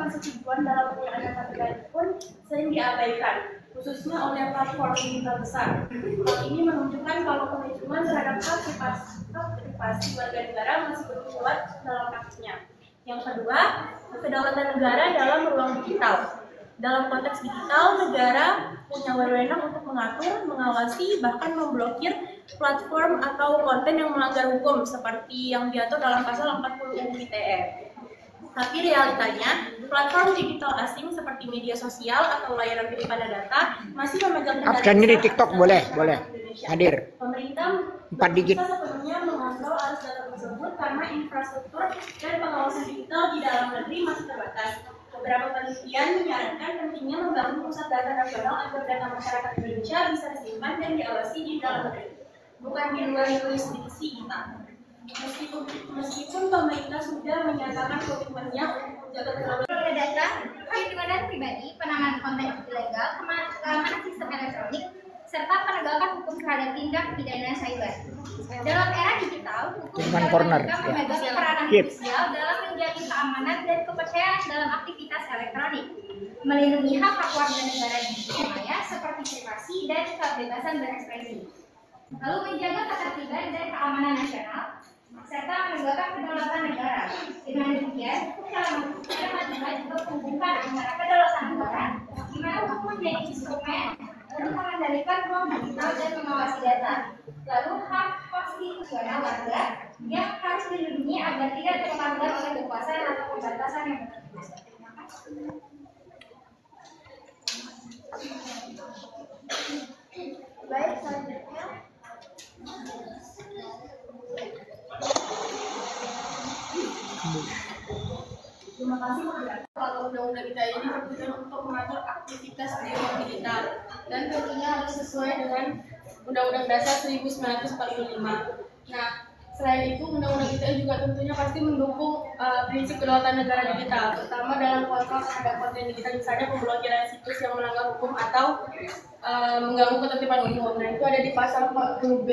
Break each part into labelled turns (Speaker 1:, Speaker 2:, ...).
Speaker 1: persetujuan dalam penggunaan data pribadi pun sering diabaikan, khususnya oleh platform digital besar. Hal ini menunjukkan kalau komitmen terhadap hak privasi warga negara masih belum kuat dalam praktiknya. Yang kedua, kedaulatan negara dalam ruang digital. Dalam konteks digital, negara punya wewenang untuk mengatur, mengawasi, bahkan memblokir platform atau konten yang melanggar hukum seperti yang diatur dalam pasal 40 UU ITE. Tapi realitanya, platform digital asing seperti media sosial atau layanan titipan data masih memegang kendali
Speaker 2: absennya di TikTok boleh hadir.
Speaker 1: Pemerintah
Speaker 2: 4 digit.
Speaker 1: sepenuhnya mengontrol arus data tersebut karena infrastruktur dan pengawasan digital di dalam negeri masih terbatas. Beberapa penelitian menyarankan pentingnya membangun pusat data nasional agar data masyarakat Indonesia bisa disimpan dan diawasi di dalam negeri, bukan di luar jurisdiksi kita. Meskipun pemerintah sudah menyatakan komitmennya untuk menjaga kedaulatan
Speaker 3: data, perlindungan pribadi, penanganan konten ilegal, keamanan sistem elektronik, serta penegakan hukum terhadap tindak pidana cyber. Dalam era digital, hukum memegang peranan krusial dalam menjaga keamanan dan kepercayaan dalam aktivitas elektronik, melindungi hak warga negara di dunia maya seperti privasi dan kebebasan berekspresi, lalu menjaga ketertiban dan keamanan nasional, serta menegakkan kedaulatan negara. Dengan demikian, hukum dalam juga menghubungkan antara kedaulatan negara, di mana hukum menjadi instrumen untuk mengendalikan ruang digital dan mengawasi data, lalu hak konstitusional warga yang harus dilindungi agar tidak terlanggar oleh kekuasaan atau pembatasan yang berlebihan. Terima kasih. Baik, selanjutnya.
Speaker 1: Terima kasih moderator. Kalau undang-undang ITE ini bertujuan untuk mengatur aktivitas di ruang digital dan tentunya harus sesuai dengan Undang-Undang Dasar 1945. Nah, selain itu undang-undang ITE juga tentunya pasti mendukung prinsip kedaulatan negara digital, terutama dalam kontrol terhadap konten digital, misalnya pemblokiran situs yang melanggar hukum atau mengganggu ketertiban umum. Nah, itu ada di pasal 40B,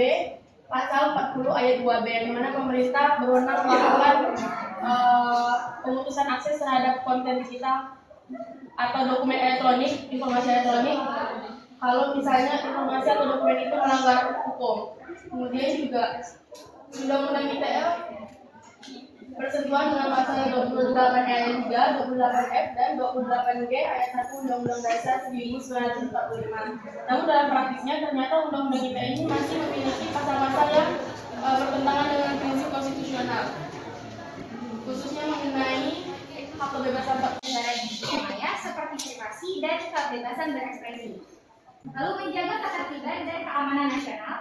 Speaker 1: pasal 40 ayat 2B, di mana pemerintah berwenang melakukan pemutusan akses terhadap konten digital atau dokumen elektronik, informasi elektronik, kalau misalnya informasi atau dokumen itu melanggar hukum. Kemudian juga Undang-Undang ITE bersentuhan dengan pasal 28 ayat 3, 28F, dan 28G ayat 1 Undang-Undang Dasar 1945. Namun dalam praktiknya ternyata Undang-Undang ITE ini masih memiliki pasal-pasal yang bertentangan dengan prinsip konstitusional, khususnya mengenai hak kebebasan
Speaker 3: negara di dunia maya seperti privasi dan kebebasan berekspresi, lalu menjaga ketertiban dan keamanan nasional,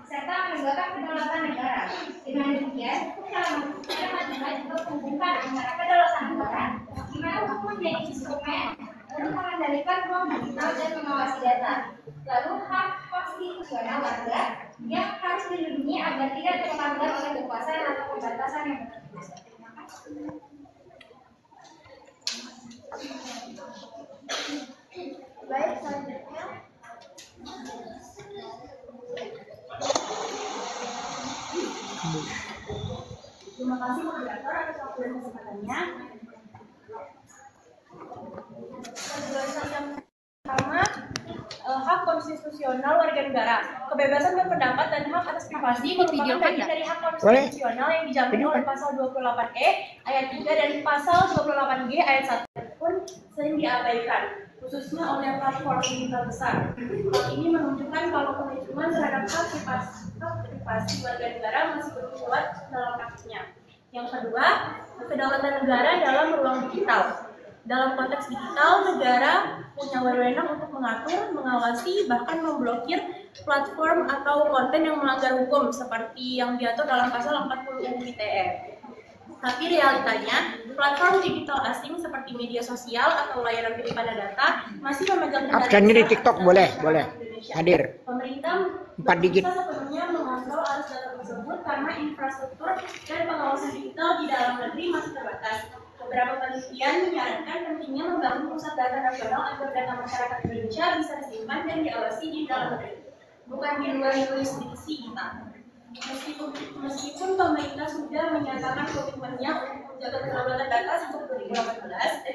Speaker 3: serta menegakkan kedaulatan negara. Dengan demikian, hukum dalam juga menghubungkan antara kedaulatan negara, di mana hukum menjadi instrumen untuk mengendalikan ruang digital dan mengawasi data, lalu hak konstitusional warga yang harus dilindungi agar tidak terlanggar oleh kekuasaan atau pembatasan yang berlebihan. Terima kasih. Baik, selanjutnya.
Speaker 1: Terima kasih moderator atas waktu dan kesempatannya. Penjelasan yang pertama, hak konstitusional warga negara, kebebasan berpendapat dan hak atas privasi merupakan bagian dari hak konstitusional yang dijamin oleh pasal 28E ayat 3 dan pasal 28G ayat 1 pun sering diabaikan, khususnya oleh platform digital besar. Hal ini menunjukkan kalau komitmen terhadap hak privasi warga negara masih belum kuat dalam praktiknya. Yang kedua, kedaulatan negara dalam ruang digital. Dalam konteks digital, negara punya wewenang untuk mengatur, mengawasi, bahkan memblokir platform atau konten yang melanggar hukum seperti yang diatur dalam pasal 40 UU ITE. Tapi realitanya, platform digital asing seperti media sosial atau layanan titipan data masih memegang kendali
Speaker 2: absennya di TikTok boleh hadir.
Speaker 1: Pemerintah
Speaker 2: 4 digit.
Speaker 1: sepenuhnya mengontrol arus data tersebut karena infrastruktur dan pengawasan digital di dalam negeri masih terbatas. Beberapa penelitian menyarankan pentingnya membangun pusat data nasional agar data masyarakat Indonesia bisa disimpan dan diawasi di dalam negeri, bukan di luar jurisdiksi kita. Meskipun pemerintah sudah menyatakan komitmennya untuk menjaga kedaulatan data sejak 2018,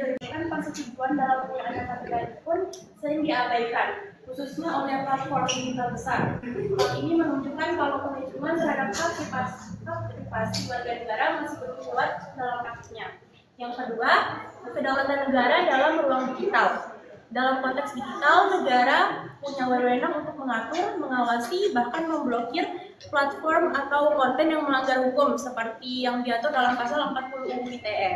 Speaker 1: persetujuan dalam penggunaan data pribadi pun sering diabaikan, khususnya oleh platform digital besar. Hal ini menunjukkan kalau komitmen terhadap hak privasi warga negara masih belum kuat dalam praktiknya. Yang kedua, kedaulatan negara dalam ruang digital. Dalam konteks digital, negara punya wewenang untuk mengatur, mengawasi, bahkan memblokir platform atau konten yang melanggar hukum seperti yang diatur dalam pasal 40 UU ITE.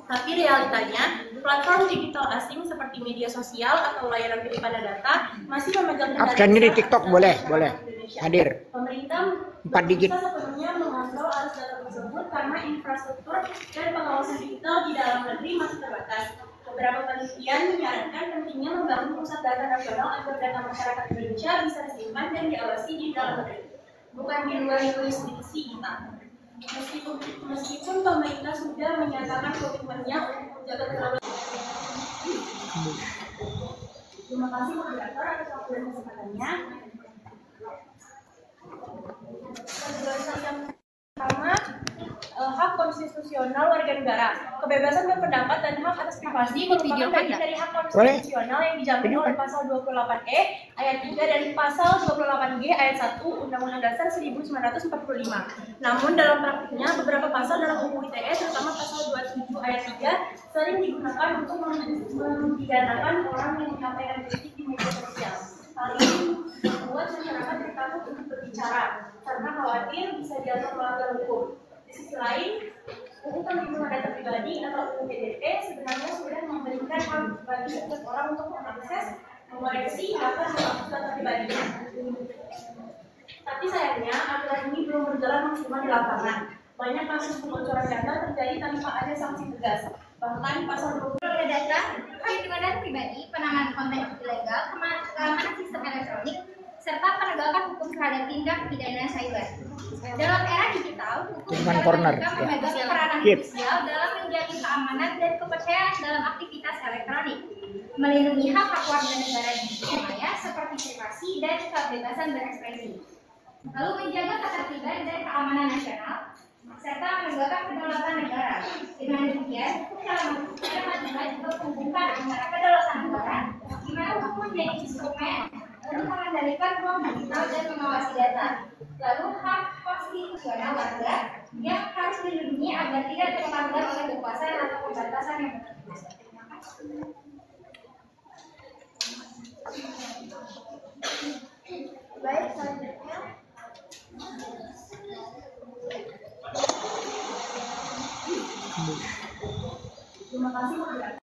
Speaker 1: Tapi realitanya, platform digital asing seperti media sosial atau layanan penyimpanan data masih memegang kendali
Speaker 2: Absennya di TikTok boleh hadir.
Speaker 1: Pemerintah
Speaker 2: 4 digit.
Speaker 1: bisa sepenuhnya mengontrol arus data tersebut karena infrastruktur dan pengawasan digital di dalam negeri masih terbatas. Beberapa penelitian menyarankan pentingnya membangun pusat data nasional agar data masyarakat Indonesia bisa disimpan dan diawasi di dalam negeri, bukan di luar jurisdiksi kita. Meskipun pemerintah sudah menyatakan komitmennya untuk menjaga kedaulatan. Terima kasih moderator atas waktu dan kesempatannya. Penjelasan yang pertama, hak konstitusional warga negara, kebebasan berpendapat dan hak atas privasi merupakan bagian dari hak konstitusional yang dijamin oleh pasal 28E ayat 3 dan pasal 28G ayat 1 Undang-Undang Dasar 1945. Namun dalam praktiknya beberapa pasal dalam UU ITE terutama pasal 27 ayat 3 sering digunakan untuk mempidanakan orang yang menyampaikan kritik di media sosial. Hal ini membuat masyarakat takut untuk berbicara karena khawatir bisa dianggap melanggar hukum. Di sisi lain, UU Perlindungan Data Pribadi atau UU PDP sebenarnya sudah memberikan hak bagi setiap orang untuk mengakses, mengoreksi, bahkan menghapus data pribadinya. Tapi sayangnya, aturan ini belum berjalan maksimal di lapangan. Banyak kasus kebocoran data terjadi tanpa ada sanksi tegas. Bahkan pasal 20
Speaker 3: data, perlindungan data pribadi, penanganan konten ilegal, keamanan sistem elektronik, serta penegakan hukum terhadap tindak pidana cyber. Dalam era digital, hukum juga memegang peranan krusial dalam menjaga keamanan dan kepercayaan dalam aktivitas elektronik, melindungi hak-hak warga negara di dunia maya seperti privasi dan kebebasan berekspresi, lalu menjaga ketertiban dan keamanan nasional, serta menegakkan kedaulatan negara. Dengan demikian, hukum dalam negara juga menghubungkan antara kedaulatan negara, di mana hukum menjadi instrumen untuk mengendalikan ruang digital dan mengawasi data. Lalu hak konstitusional warga yang harus dilindungi agar tidak terlanggar oleh kekuasaan atau pembatasan yang berlebihan. Terima kasih. Baik, selanjutnya.
Speaker 1: Terima kasih.